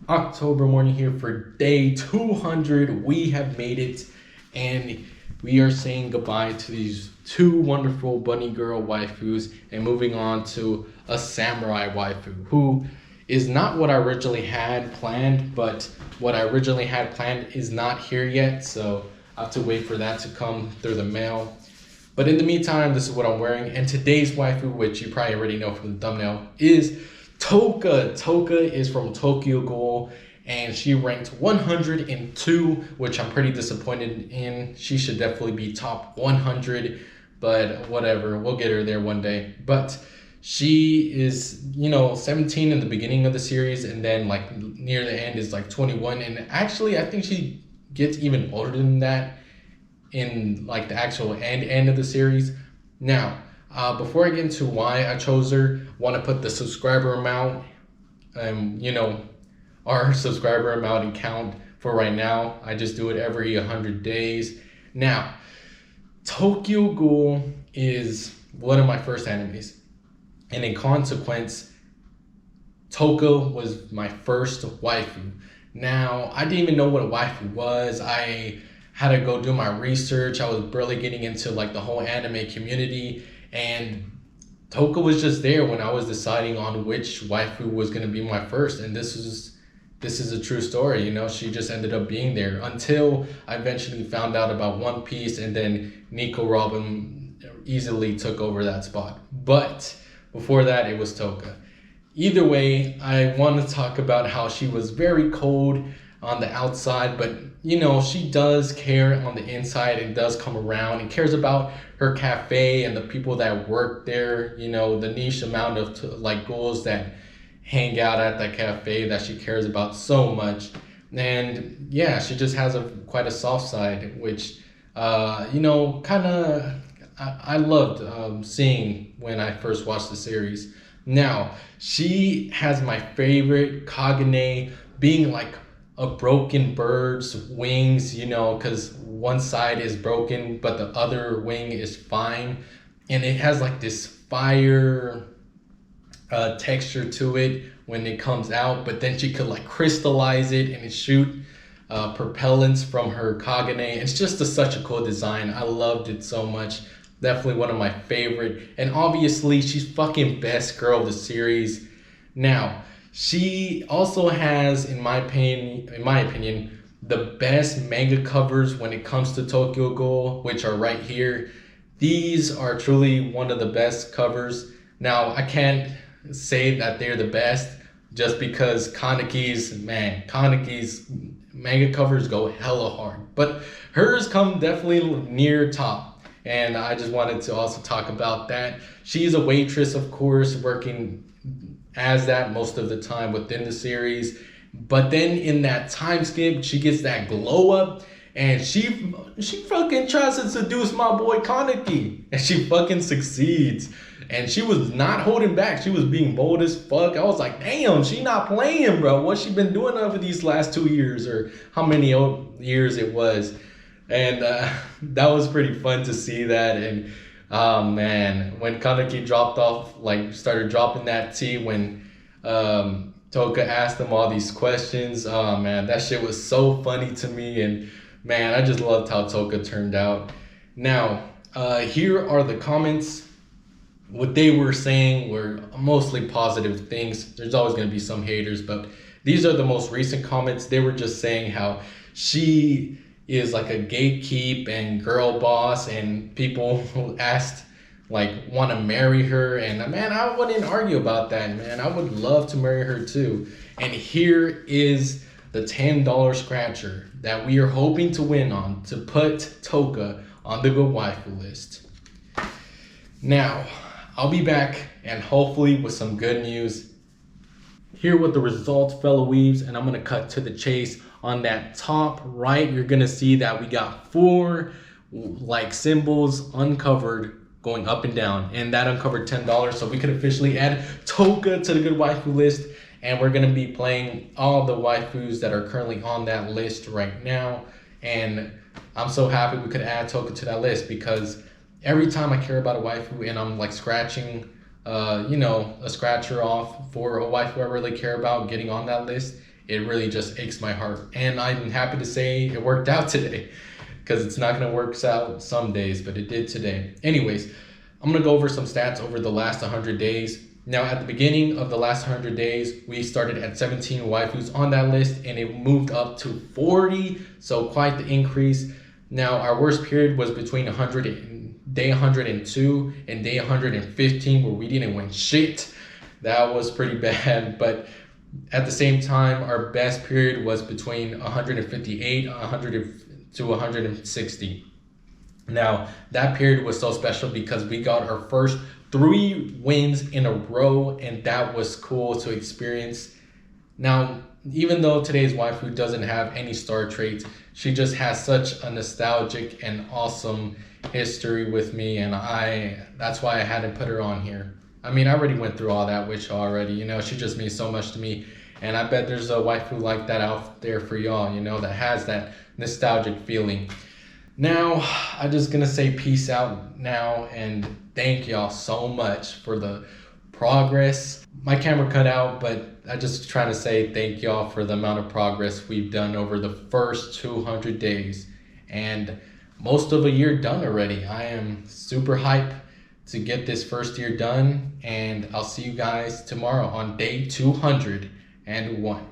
October morning here for day 200. We have made it, and we are saying goodbye to these two wonderful bunny girl waifus and moving on to a samurai waifu who is not what I originally had planned, but what I originally had planned is not here yet, so I have to wait for that to come through the mail. But in the meantime, this is what I'm wearing, and today's waifu, which you probably already know from the thumbnail, is Toka. Toka is from Tokyo Ghoul, and she ranked 102, which I'm pretty disappointed in. She should definitely be top 100, but whatever, we'll get her there one day. But she is, 17 in the beginning of the series, and then like near the end is like 21. And actually, I think she gets even older than that in like the actual end of the series. Now, before I get into why I chose her, want to put the subscriber amount, our subscriber amount and count for right now. I just do it every 100 days. Now, Tokyo Ghoul is one of my first animes, and in consequence, Toka was my first waifu. Now, I didn't even know what a waifu was. I had to go do my research. I was barely getting into like the whole anime community, and Toka was just there when I was deciding on which waifu was going to be my first. And this is a true story. She just ended up being there until I eventually found out about One Piece, and then Nico Robin easily took over that spot. But before that, it was Toka. Either way, I want to talk about how she was very cold on the outside, but she does care on the inside and does come around and cares about her cafe and the people that work there, the niche amount of like ghouls that hang out at that cafe that she cares about so much. And yeah, she just has quite a soft side, which I loved seeing when I first watched the series. Now, she has my favorite Kagane being like a broken bird's wings, because one side is broken but the other wing is fine, and it has like this fire texture to it when it comes out, but then she could like crystallize it and it shoot propellants from her Kagane. It's just such a cool design. I loved it so much. Definitely one of my favorite, and obviously she's fucking best girl of the series. Now, she also has, in my opinion, the best manga covers when it comes to Tokyo Ghoul, which are right here. These are truly one of the best covers. Now, I can't say that they're the best just because Kaneki's manga covers go hella hard, but hers come definitely near top. And I just wanted to also talk about that. She's a waitress, of course, working as that most of the time within the series. But then in that time skip, she gets that glow up, and she fucking tries to seduce my boy Kaneki, and she fucking succeeds. And she was not holding back. She was being bold as fuck. I was like, damn, she not playing, bro. What's she been doing over these last 2 years, or how many years it was? And that was pretty fun to see that. And oh man, when Kaneki started dropping that tea when Toka asked him all these questions, oh man, that shit was so funny to me. And man, I just loved how Toka turned out. Now, here are the comments. What they were saying were mostly positive things. There's always going to be some haters, but these are the most recent comments. They were just saying how she is like a gatekeep and girl boss, and people who asked want to marry her. And man, I wouldn't argue about that, man. I would love to marry her too. And here is the $10 scratcher that we are hoping to win on to put Toka on the good waifu list. Now, I'll be back and hopefully with some good news. Here with the results, fellow weaves, and I'm gonna cut to the chase. On that top right, you're gonna see that we got 4 symbols uncovered going up and down, and that uncovered $10, so we could officially add Toka to the good waifu list. And we're gonna be playing all the waifus that are currently on that list right now, and I'm so happy we could add Toka to that list, because every time I care about a waifu and I'm like scratching a scratcher off for a waifu I really care about getting on that list, it really just aches my heart. And I'm happy to say it worked out today, because it's not going to work out some days, but it did today. Anyways, I'm going to go over some stats over the last 100 days. Now, at the beginning of the last 100 days, we started at 17 waifus on that list, and it moved up to 40, so quite the increase. Now, our worst period was between day 102 and day 115, where we didn't win shit. That was pretty bad, but at the same time, our best period was between 158 to 160. Now, that period was so special because we got our first 3 wins in a row, and that was cool to experience. Now, even though today's waifu doesn't have any star traits, she just has such a nostalgic and awesome history with me, and that's why I had to put her on here. I mean, I already went through all that with y'all already, you know, she just means so much to me, and I bet there's a waifu like that out there for y'all, you know, that has that nostalgic feeling. Now, I'm just gonna say peace out now, and thank y'all so much for the progress. My camera cut out, but I just trying to say thank y'all for the amount of progress we've done over the first 200 days, and most of a year done already. I am super hyped to get this first year done, and I'll see you guys tomorrow on day 201.